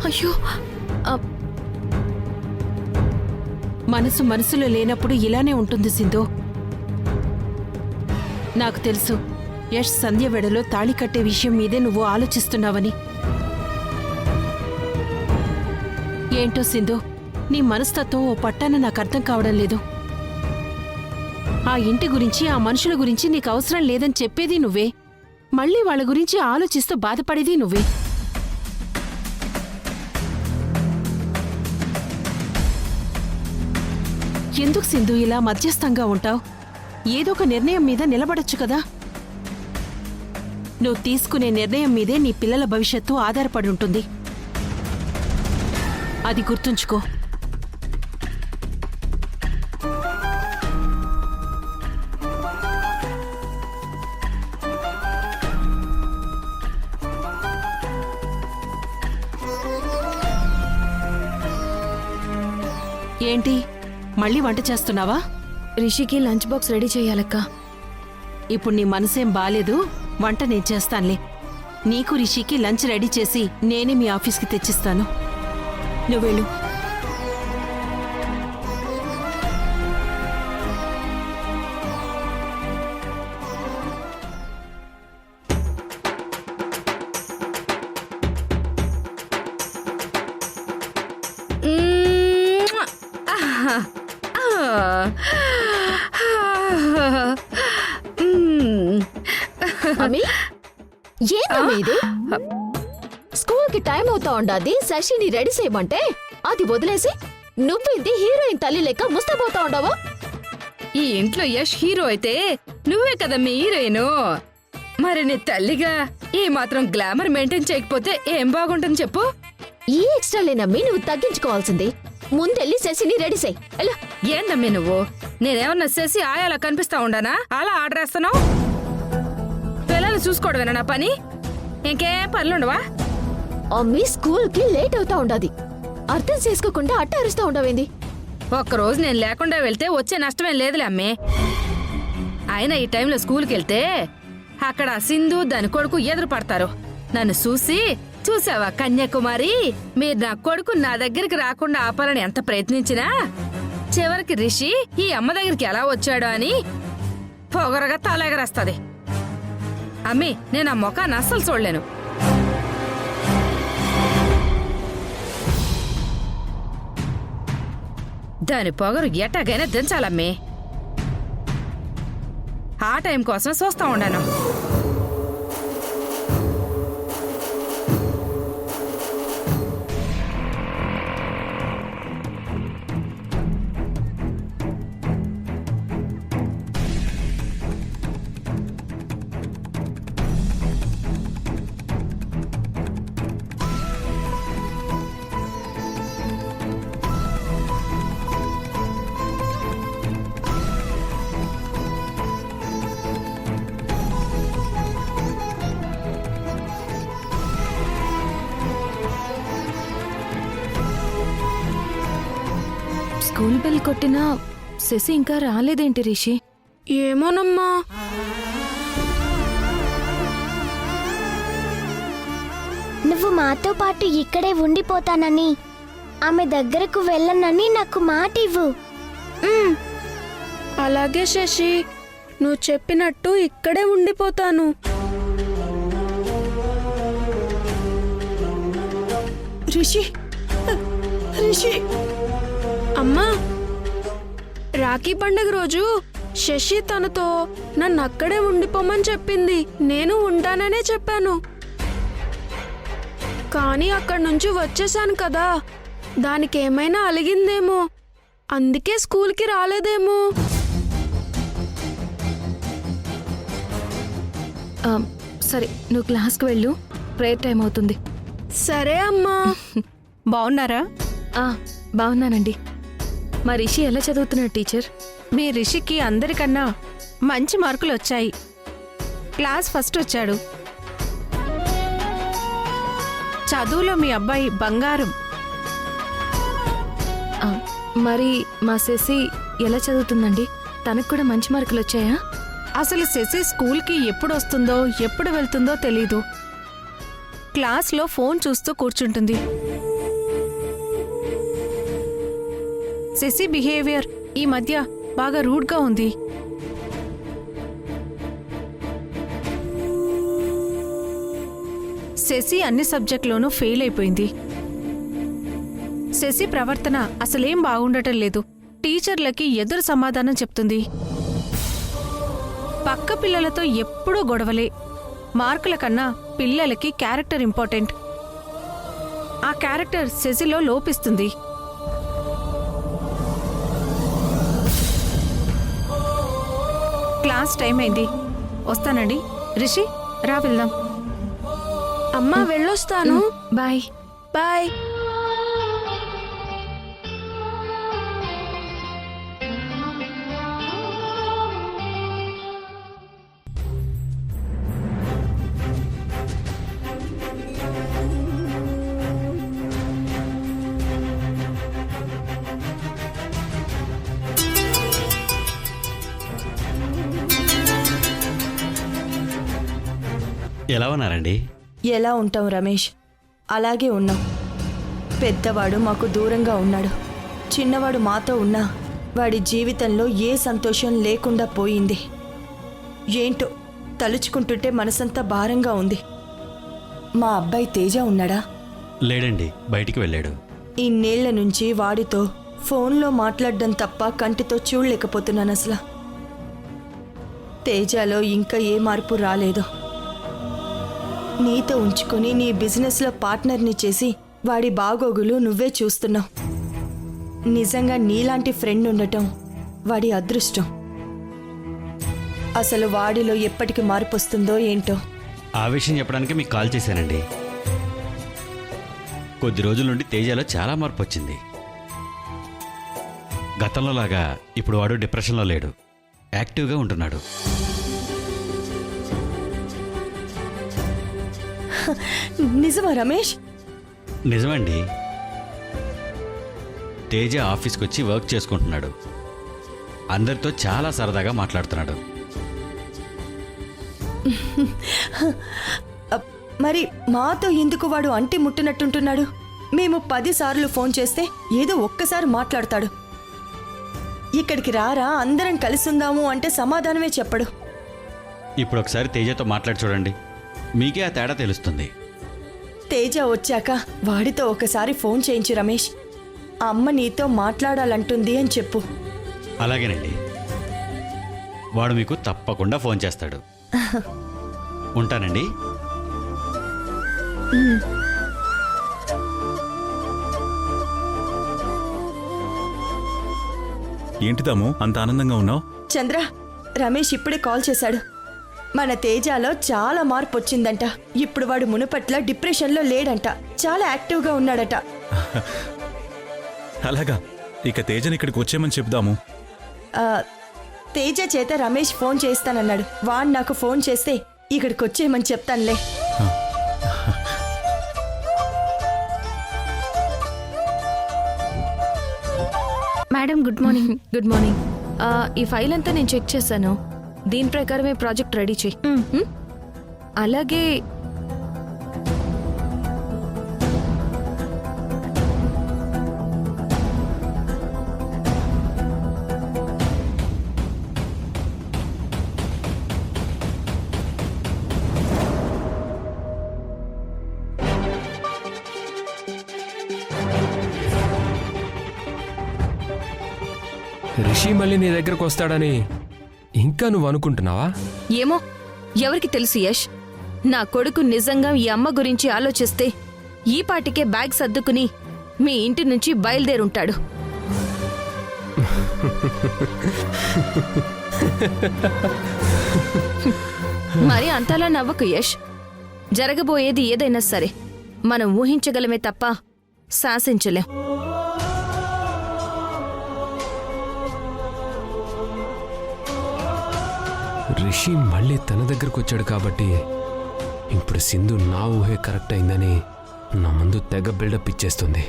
అయ్యో, మనసులో లేనప్పుడు ఇలానే ఉంటుంది సింధు. నాకు తెలుసు యష్ సంధ్య వెడలో తాళి కట్టే విషయం మీదే నువ్వు ఆలోచిస్తున్నావని. ఏంటో సింధు, నీ మనస్తత్వం ఓ పట్టాన నాకు అర్థం కావడం లేదు. ఆ ఇంటి గురించి, ఆ మనుషుల గురించి నీకు అవసరం లేదని చెప్పేది నువ్వే, మళ్ళీ వాళ్ళ గురించి ఆలోచిస్తూ బాధపడేది నువ్వే. ఎందుకు సింధు ఇలా మధ్యస్థంగా ఉంటావు? ఏదో ఒక నిర్ణయం మీద నిలబడొచ్చు కదా. నువ్వు తీసుకునే నిర్ణయం మీదే నీ పిల్లల భవిష్యత్తు ఆధారపడి ఉంటుంది. అది గుర్తుంచుకో. ఏంటి, మళ్ళీ వంట చేస్తున్నావా? రిషికి లంచ్ బాక్స్ రెడీ చేయాలక్క. ఇప్పుడు నీ మనసేం బాలేదు, వంట నేను చేస్తానులే. నీకు రిషికి లంచ్ రెడీ చేసి నేనే మీ ఆఫీస్కి తెచ్చిస్తాను. నువ్వెళ్ళు. స్కూల్ కి టైం అవుతా ఉండాది. శశిని రెడీ చేయమంటే అది వదిలేసి నువ్వేంటి హీరోయిన్ తల్లి లెక్క ముస్తపోతా ఉండవా? ఈ ఇంట్లో యష్ హీరో అయితే నువ్వే కదా మీ హీరోయిన్. మరి నీ తల్లిగా ఈ మాత్రం గ్లామర్ మెయింటైన్ చేయకపోతే ఏం బాగుంటుంది చెప్పు? ఈ ఎక్స్ట్రాలే నమ్మి నువ్వు తగ్గించుకోవాల్సింది. ముందెళ్ళి శశిని రెడీ చేయి. ఏందమ్మి నువ్వు? నేనేమన్నా చేసి ఆయాలా కనిపిస్తా ఉండానా? అలా ఆర్డర్ వేస్తున్నావు? పిల్లలు చూసుకోవడమేనా నా పని? ఇంకేం పనులుండవా? అమ్మి స్కూల్ కి లేట్ అవుతా ఉండాది. అర్థం చేసుకోకుండా అట్ట అరుస్తా ఉండవేంది? ఒక్కరోజు నేను లేకుండా వెళ్తే వచ్చే నష్టమేం లేదులే అమ్మే. అయినా ఈ టైంలో స్కూల్కి వెళ్తే అక్కడ సింధు దాని కొడుకు ఎదురు పడతారు. నన్ను చూసావా కన్యాకుమారి, మీరు నా కొడుకు నా దగ్గరికి రాకుండా ఆపాలని ఎంత ప్రయత్నించినా చివరికి రిషి ఈ అమ్మ దగ్గరికి ఎలా వచ్చాడో అని పొగరగా తలెగరేస్తది. అమ్మి, నేను ఆ మొఖాన్ని అస్సలు చూడలేను. దాని పొగరు ఎట్టాగైనా దించాలమ్మే. ఆ టైం కోసం చూస్తా ఉండాను. స్కూల్ బెల్ కొట్టినా శశి ఇంకా రాలేదేంటి రిషి? ఏమోనమ్మా. నువ్వు మాతో పాటు ఇక్కడే ఉండిపోతానని, ఆమె దగ్గరకు వెళ్ళనని నాకు మాట ఇవ్వు. అలాగే శశి, నువ్వు చెప్పినట్టు ఇక్కడే ఉండిపోతాను. రిషి, అమ్మా, రాఖీ పండుగ రోజు శశి తనతో నన్ను అక్కడే ఉండిపోమని చెప్పింది. నేను ఉంటాననే చెప్పాను. కానీ అక్కడి నుంచి వచ్చేసాను కదా, దానికేమైనా అలిగిందేమో, అందుకే స్కూల్కి రాలేదేమో. సరే, నువ్వు క్లాస్కి వెళ్ళు, ప్రేయర్ టైం అవుతుంది. సరే అమ్మా. బాగున్నారా? బాగున్నానండి. మా రిషి ఎలా చదువుతున్నాడు టీచర్? మీ రిషికి అందరికన్నా మంచి మార్కులు వచ్చాయి. క్లాస్ ఫస్ట్ వచ్చాడు. చదువులో మీ అబ్బాయి బంగారం. మరి మా శశి ఎలా చదువుతుందండి? తనకు కూడా మంచి మార్కులు వచ్చాయా? అసలు శశి స్కూల్కి ఎప్పుడు వస్తుందో ఎప్పుడు వెళ్తుందో తెలీదు. క్లాస్లో ఫోన్ చూస్తూ కూర్చుంటుంది. శశి బిహేవియర్ ఈ మధ్య బాగా రూడ్గా ఉంది. శశి అన్ని సబ్జెక్టులోనూ ఫెయిల్ అయిపోయింది. శశి ప్రవర్తన అసలేం బాగుండటం లేదు. టీచర్లకి ఎదురు సమాధానం చెప్తుంది. పక్క పిల్లలతో ఎప్పుడూ గొడవలే. మార్కుల కన్నా పిల్లలకి క్యారెక్టర్ ఇంపార్టెంట్. ఆ క్యారెక్టర్ శశిలో లోపిస్తుంది. క్లాస్ టైం అయింది. వస్తానండి. రిషి రా వెళ్దాం. అమ్మా వెళ్ళొస్తాను. బాయ్. బాయ్. ఎలా ఉన్నారండి? ఎలా ఉంటాం రమేష్, అలాగే ఉన్నాం. పెద్దవాడు మాకు దూరంగా ఉన్నాడు. చిన్నవాడు మాతో ఉన్నా వాడి జీవితంలో ఏ సంతోషం లేకుండా పోయింది. ఏంటో తలుచుకుంటుంటే మనసంతా భారంగా ఉంది. మా అబ్బాయి తేజ ఉన్నాడా? లేడండి, బయటికి వెళ్ళాడు. ఇన్నేళ్ల నుంచి వాడితో ఫోన్లో మాట్లాడడం తప్ప కంటితో చూడలేకపోతున్నాను అసలు. తేజలో ఇంకా ఏ మార్పు రాలేదు. నీతో ఉంచుకొని నీ బిజినెస్లో పార్ట్నర్ని చేసి వాడి బాగోగులు నువ్వే చూస్తున్నావు. నిజంగా నీలాంటి ఫ్రెండ్ ఉండటం వాడి అదృష్టం. అసలు వాడిలో ఎప్పటికి మార్పు వస్తుందో ఏంటో. ఆ విషయం చెప్పడానికి మీకు కాల్ చేశానండి. కొద్ది రోజుల నుండి తేజలో చాలా మార్పు వచ్చింది. గతంలో లాగా ఇప్పుడు వాడు డిప్రెషన్లో లేడు, యాక్టివ్గా ఉంటున్నాడు. నిజమా రమేష్? నిజమండి. తేజ ఆఫీస్కి వచ్చి వర్క్ చేసుకుంటున్నాడు. అందరితో చాలా సరదాగా మాట్లాడుతున్నాడు. మరి మాతో ఎందుకు వాడు అంటి ముట్టినట్టుంటున్నాడు? మేము 10 సార్లు ఫోన్ చేస్తే ఏదో ఒక్కసారి మాట్లాడతాడు. ఇక్కడికి రారా అందరం కలిసుందాము అంటే సమాధానమే చెప్పడు. ఇప్పుడు ఒకసారి తేజతో మాట్లాడి చూడండి, మీకే ఆ తేడా తెలుస్తుంది. తేజ వచ్చాక వాడితో ఒకసారి ఫోన్ చేయించు రమేష్. అమ్మ నీతో మాట్లాడాలంటుంది అని చెప్పు. అలాగేనండి, వాడు మీకు తప్పకుండా ఫోన్ చేస్తాడు. ఉంటానండి. ఏంటి తాము అంత ఆనందంగా ఉన్నావు? చంద్ర, రమేష్ ఇప్పుడే కాల్ చేశాడు. మన తేజలో చాలా మార్పు వచ్చిందంట. ఇప్పుడు వాడు మునుపట్ల డిప్రెషన్లో లేడంట. చాలా యాక్టివ్గా ఉన్నాడట. అలాగా, ఇక తేజని ఇక్కడికి వచ్చేయమని చెప్దాము. తేజ చేత రమేష్ ఫోన్ చేస్తానన్నాడు. వాడు నాకు ఫోన్ చేస్తే ఇక్కడికి వచ్చేయమని చెప్తానులే. Madam good morning. Good morning. ఈ ఫైల్ అంతా నేను చెక్ చేశాను. దీని ప్రకారమే ప్రాజెక్ట్ రెడీ చేయి. అలాగే రిషి మళ్ళీ నీ దగ్గరకు వస్తాడని ఇంకా నువ్వు అనుకుంటున్నావా? ఏమో, ఎవరికి తెలుసు యష్. నా కొడుకు నిజంగా ఈ అమ్మ గురించి ఆలోచిస్తే ఈ పాటికే బ్యాగ్ సర్దుకుని మీ ఇంటి నుంచి బయలుదేరుంటాడు. మరి అంతలా నవ్వకు యష్. జరగబోయేది ఏదైనా సరే మనం ఊహించగలమే తప్ప శాసించలేం. రిషి మళ్ళీ తన దగ్గరకు వచ్చాడు కాబట్టి ఇప్పుడు సింధు నా ఊహే కరెక్ట్ అయిందని నా ముందు తెగ బిల్డప్ ఇచ్చేస్తుంది.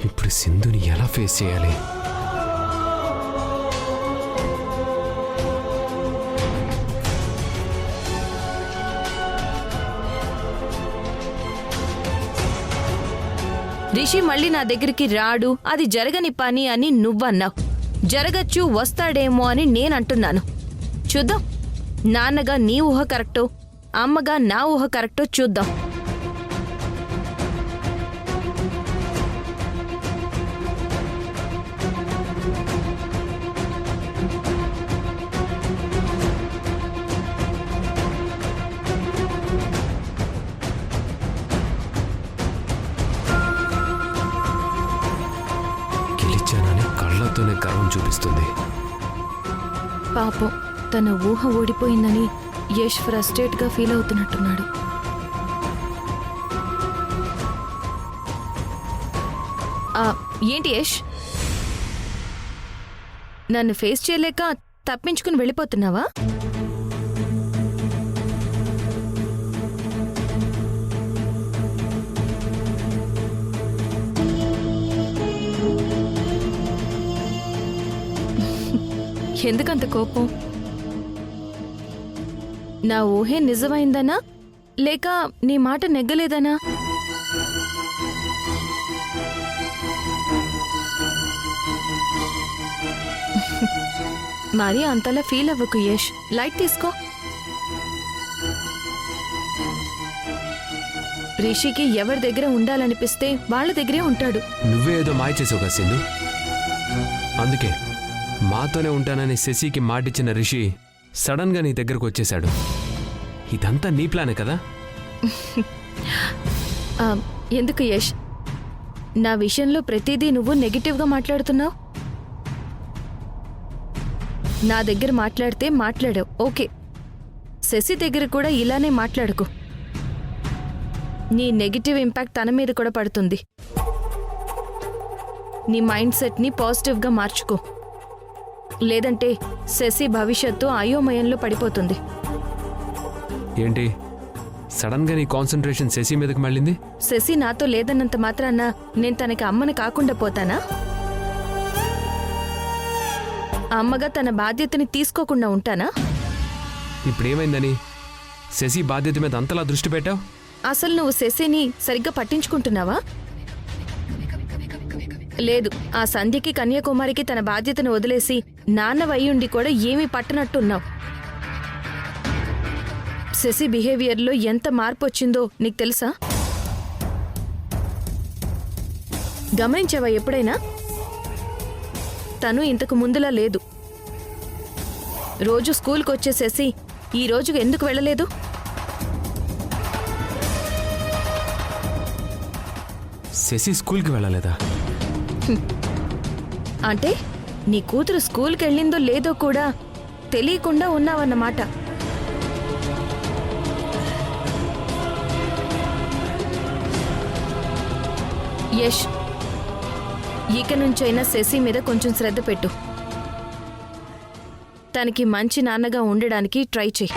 ఇప్పుడు సింధుని ఎలా ఫేస్ చేయాలి? రిషి మళ్ళీ నా దగ్గరికి రాడు, అది జరగని పని అని నువ్వన్నావు. జరగచ్చు, వస్తాడేమో అని నేనంటున్నాను. చూద్దాం, నాన్నగా నీ ఊహ కరెక్టో, అమ్మగా నా ఊహ కరెక్టో చూద్దాం. గెలిచానని కళ్ళతోనే గర్వం చూపిస్తుంది. పాపం, తన ఊహ ఓడిపోయిందని యష్ ఫ్రస్ట్రేట్ గా ఫీల్ అవుతున్నట్టున్నాడు. ఏంటి యష్, నన్ను ఫేస్ చేయలేక తప్పించుకుని వెళ్ళిపోతున్నావా? ఎందుకంత కోపం? నా ఊహే నిజమైందనా లేక నీ మాట నెగ్గలేదనా? మరి అంతలా ఫీల్ అవ్వకు యష్, లైట్ తీసుకో. రిషికి ఎవరి దగ్గర ఉండాలనిపిస్తే వాళ్ళ దగ్గరే ఉంటాడు. నువ్వే ఏదో మాయ చేసావు కదా సింధు. అందుకే మాతోనే ఉంటానని శశికి మాటిచ్చిన రిషి సడన్ గా నీ దగ్గరకు వచ్చేశాడు. ఇదంతా నీ ప్లానే కదా? ఎందుకు యష్, నా విషయంలో ప్రతిదీ నువ్వు నెగిటివ్గా మాట్లాడుతున్నావు? నా దగ్గర మాట్లాడితే మాట్లాడావు, ఓకే. శశి దగ్గర కూడా ఇలానే మాట్లాడుకో. నీ నెగిటివ్ ఇంపాక్ట్ తన మీద కూడా పడుతుంది. నీ మైండ్ సెట్ని పాజిటివ్గా మార్చుకో, లేదంటే శశి భవిష్యత్తు అయోమయంలో పడిపోతుంది. ఏంటి సడన్ గా నీ కాన్సన్ట్రేషన్ శశి మీదకి మళ్ళింది? శశి నాతో లేదన్నంత మాత్రాన నేను తనకి అమ్మని కాకుండా పోతానా? అమ్మగా తన బాధ్యతని తీసుకోకుండా ఉంటానా? ఇప్పుడేమైందని శశి బాధ్యత మీద అంతలా దృష్టి పెట్టావు? అసలు నువ్వు శశిని సరిగ్గా పట్టించుకుంటున్నావా? లేదు, ఆ సంధ్యకి కన్యాకుమారికి తన బాధ్యతను వదిలేసి నాన్నవయ్యుండి కూడా ఏమీ పట్టనట్టున్నావు. శశి బిహేవియర్లో ఎంత మార్పు వచ్చిందో నీకు తెలుసా? గమనించావా ఎప్పుడైనా? తను ఇంతకు ముందులా లేదు. రోజు స్కూల్కి వచ్చే శశి ఈ రోజు ఎందుకు వెళ్ళలేదు? శశి స్కూల్కి వెళ్ళలేదా? అంటే నీ కూతురు స్కూల్కి వెళ్ళిందో లేదో కూడా తెలియకుండా ఉన్నావన్నమాట. యష్, ఇక నుంచైనా శశి మీద కొంచెం శ్రద్ధ పెట్టు. తనకి మంచి నాన్నగా ఉండడానికి ట్రై చెయ్యి.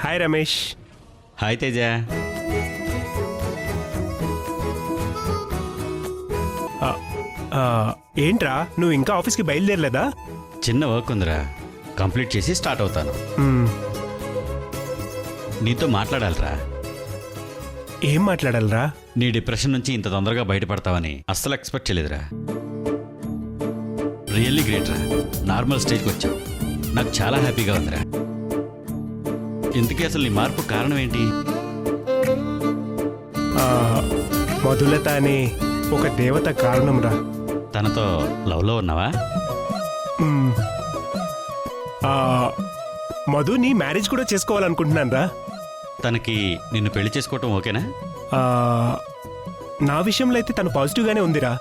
హాయ్ రమేష్. హాయ్ తేజ. ఏంట్రా నువ్వు ఇంకా ఆఫీస్కి బయలుదేరలేదా? చిన్న వర్క్ ఉందిరా, కంప్లీట్ చేసి స్టార్ట్ అవుతాను. నీతో మాట్లాడాలిరా. ఏం మాట్లాడాలిరా? నీ డిప్రెషన్ నుంచి ఇంత తొందరగా బయటపడతావని అస్సలు ఎక్స్పెక్ట్ చేయలేదురా. రియల్లీ గ్రేట్ రా, నార్మల్ స్టేజ్కి వచ్చావు. నాకు చాలా హ్యాపీగా ఉందిరా. ఇంతకీ అసలు నీ మార్పు కారణం ఏంటి? మధులత అనే ఒక దేవత కారణం రా. తనతో లవ్లో ఉన్నావా? మధు నీ మ్యారేజ్ కూడా చేసుకోవాలనుకుంటున్నాను రా. తనకి నిన్ను పెళ్లి చేసుకోవటం ఓకేనా? నా విషయంలో అయితే తను పాజిటివ్గానే ఉందిరా.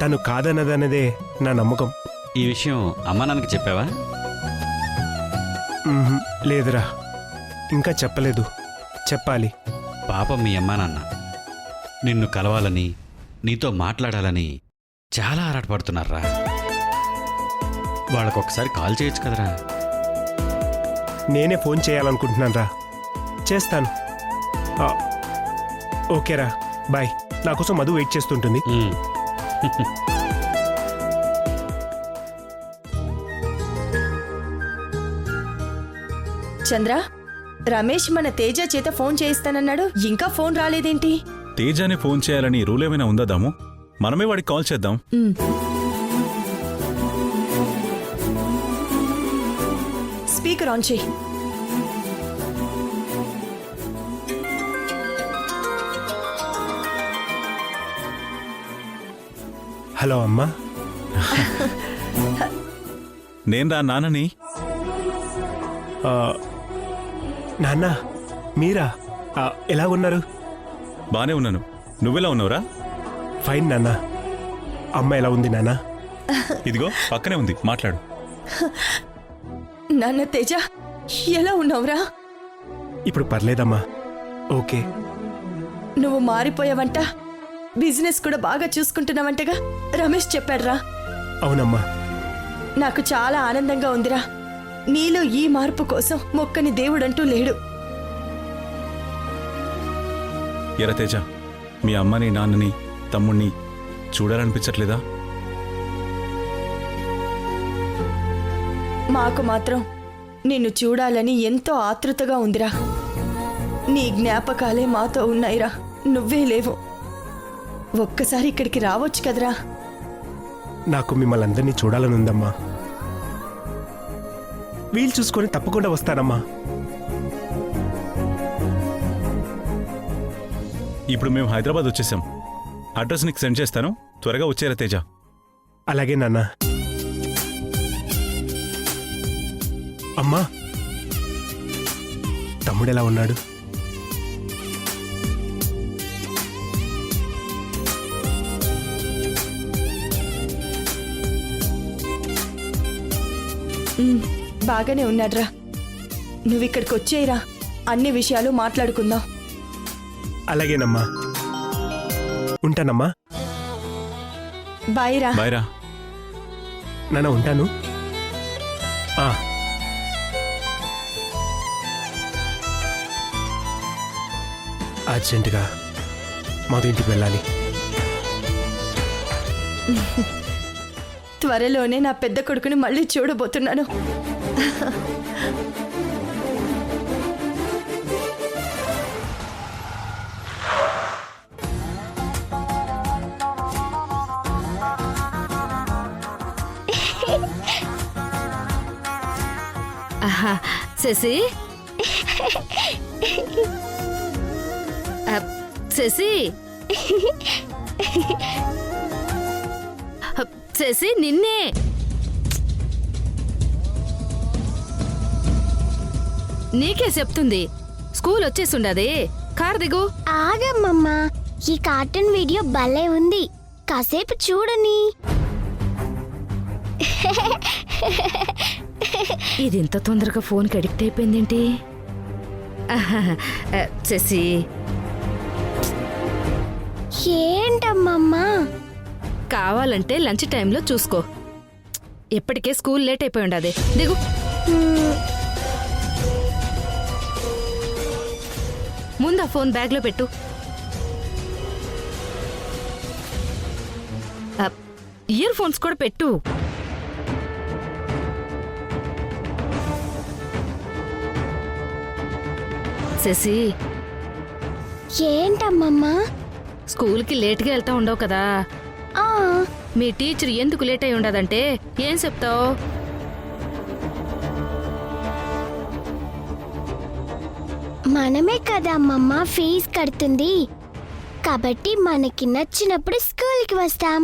తను కాదన్నదన్నదే నా నమ్మకం. ఈ విషయం అమ్మా నాన్నకి చెప్పావా? లేదురా, ఇంకా చెప్పలేదు. చెప్పాలి. పాపం మీ అమ్మా నాన్న నిన్ను కలవాలని, నీతో మాట్లాడాలని చాలా ఆరాటపడుతున్నారా. వాళ్ళకు ఒకసారి కాల్ చేయొచ్చు కదరా. నేనే ఫోన్ చేయాలనుకుంటున్నాను రా. చేస్తాను. ఓకేరా, బాయ్. నా కోసం మధు వెయిట్ చేస్తుంటుంది. చంద్ర, రమేష్ మన తేజ చేత ఫోన్ చేయిస్తానన్నాడు, ఇంకా ఫోన్ రాలేదేంటి? తేజానే ఫోన్ చేయాలని రూల్ ఏమైనా ఉందా దాము? మనమే వాడికి కాల్ చేద్దాం. స్పీకర్ ఆన్ చేయి. హలో అమ్మా. నేను రా నాన్నని. నాన్న, మీరా? ఎలా ఉన్నారు? బానే ఉన్నాను. నువ్వెలా ఉన్నావురా? ఫైన్ నాన్న. అమ్మ ఎలా ఉంది నాన్న? ఇదిగో పక్కనే ఉంది, మాట్లాడు. నాన్న తేజ, ఎలా ఉన్నావురా? ఇప్పుడు పర్లేదమ్మా. ఓకే. నువ్వు మారిపోయావంట, బిజినెస్ కూడా బాగా చూసుకుంటున్నావంటగా రమేష్ చెప్పాడురా. అవునమ్మా. నాకు చాలా ఆనందంగా ఉందిరా. నీలో ఈ మార్పు కోసం మొక్కని దేవుడంటూ లేడు. ఎరా తేజ, మీ అమ్మని నాన్నని తమ్ముణ్ణి చూడాలనిపించట్లేదా? మాకు మాత్రం నిన్ను చూడాలని ఎంతో ఆతృతగా ఉందిరా. నీ జ్ఞాపకాలే మాతో ఉన్నాయిరా, నువ్వే లేవు. ఒక్కసారి ఇక్కడికి రావచ్చు కదరా. నాకు మిమ్మల్ని అందరినీ చూడాలని ఉందమ్మా. వీలు చూసుకొని తప్పకుండా వస్తానమ్మా. ఇప్పుడు మేము హైదరాబాద్ వచ్చేసాం. అడ్రస్ నీకు సెండ్ చేస్తాను, త్వరగా వచ్చేరా తేజ. అలాగే నాన్న. అమ్మా, తమ్ముడెలా ఉన్నాడు? బాగానే ఉన్నాడ్రా. నువ్విక్కడికి వచ్చేయరా, అన్ని విషయాలు మాట్లాడుకుందాం. అలాగేనమ్మా. ఉంటానమ్మా. బాయ్రా. బాయ్రా. నాన్న ఉంటాను. అర్జెంటుగా మాతో ఇంటికి వెళ్ళాలి. త్వరలోనే నా పెద్ద కొడుకుని మళ్ళీ చూడబోతున్నాను. శశి, శశి, శశి, నిన్నే. నీకే చెప్తుంది, స్కూల్ వచ్చేసుండది. కార్ దిగు. ఆగమ్మమ్మా, ఈ కార్టూన్ వీడియో భలే ఉంది, కాసేపు చూడని. ఇది ఇంత తొందరగా ఫోన్కి అడిక్ట్ అయిపోయిందేంటి? శశి, ఏంటమ్మమ్మా? కావాలంటే లంచ్ టైంలో చూసుకో. ఎప్పటికే స్కూల్ లేట్ అయిపోయి ఉండదు. దిగు. ముందు ఆ ఫోన్ బ్యాగ్లో పెట్టు. ఇయర్ ఫోన్స్ కూడా పెట్టు. శశి, ఏంటమ్మమ్మా? స్కూల్కి లేట్గా వెళ్తా ఉండవు కదా. మీ టీచర్ ఎందుకు లేట్ అయి ఉండదంటే ఏం చెప్తావు? మనమే కదా అమ్మమ్మ ఫీజు కడుతుంది, కాబట్టి మనకి నచ్చినప్పుడు స్కూల్కి వస్తాం.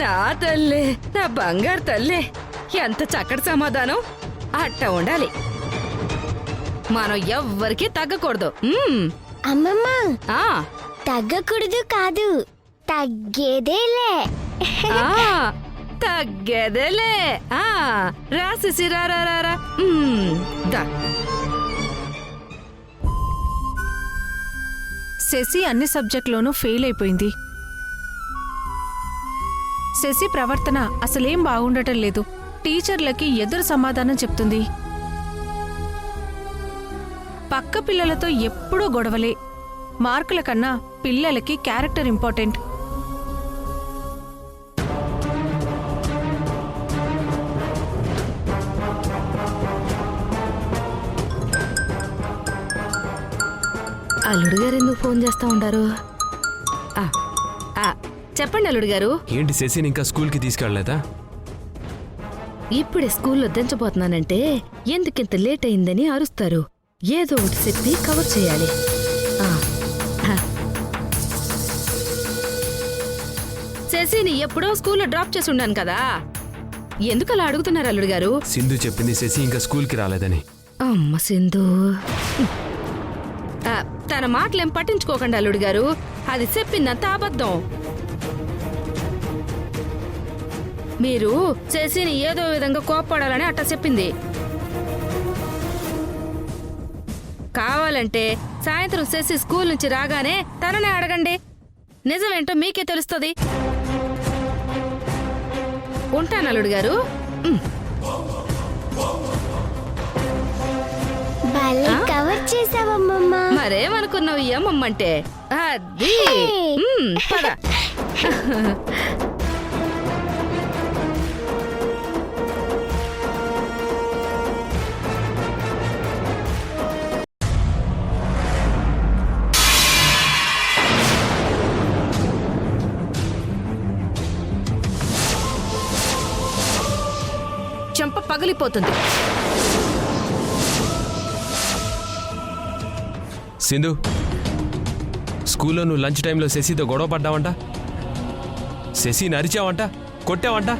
నా తల్లే, నా బంగారు తల్లే, ఎంత చక్కటి సమాధానం. అట్ట ఉండాలి. మనం ఎవ్వరికీ తగ్గకూడదు. అమ్మమ్మ, తగ్గకూడదు కాదు, తగ్గేదేలే. తగ్గేదేలే. రాసేసి రా. శశి అన్ని సబ్జెక్టులోనూ ఫెయిల్ అయిపోయింది. శశి ప్రవర్తన అసలేం బాగుండటం లేదు. టీచర్లకి ఎదురు సమాధానం చెప్తుంది. పక్క పిల్లలతో ఎప్పుడూ గొడవలే. మార్కుల కన్నా పిల్లలకి క్యారెక్టర్ ఇంపార్టెంట్. అల్లుడు గారు ఎందుకు ఫోన్ చేస్తా ఉండారు? ఆ, ఆ, చెప్పండి అల్లుడు గారు. ఏంటి శశిని ఇంకా స్కూల్కి తీసుకెళ్ళలేదా? ఇప్పుడే స్కూల్లో దించబోతున్నానంటే ఎందుకింత లేట్ అయిందని అరుస్తారు. ఏదో ఒకటి చెప్పి కవర్ చేయాలి. ఆ, ఆ. శశిని ఎప్పుడో స్కూల్లో డ్రాప్ చేసి ఉండాను కదా, ఎందుకు అలా అడుగుతున్నారు అల్లుడు గారు? సింధు చెప్పింది శశి ఇంకా స్కూల్కి రాలేదని. అమ్మ సింధు, తన మాటలేం పట్టించుకోకండి అల్లుడు గారు. అది చెప్పిందంత అబద్ధం. మీరు శశిని ఏదో విధంగా కోప్పడాలని అట్ట చెప్పింది. కావాలంటే సాయంత్రం శశి స్కూల్ నుంచి రాగానే తననే అడగండి, నిజమేంటో మీకే తెలుస్తుంది. ఉంటాను అల్లుడు గారు. కవర్ చేసావమ్మమ్మ. మరేమనుకున్నావు ఈ అమ్మమ్మంటే? అది పద. చెంప పగిలిపోతుంది. సింధు, స్కూల్లో నువ్వు లంచ్ టైంలో శశితో గొడవ పడ్డావంట, శశిని అరిచావంట, కొట్టావంట.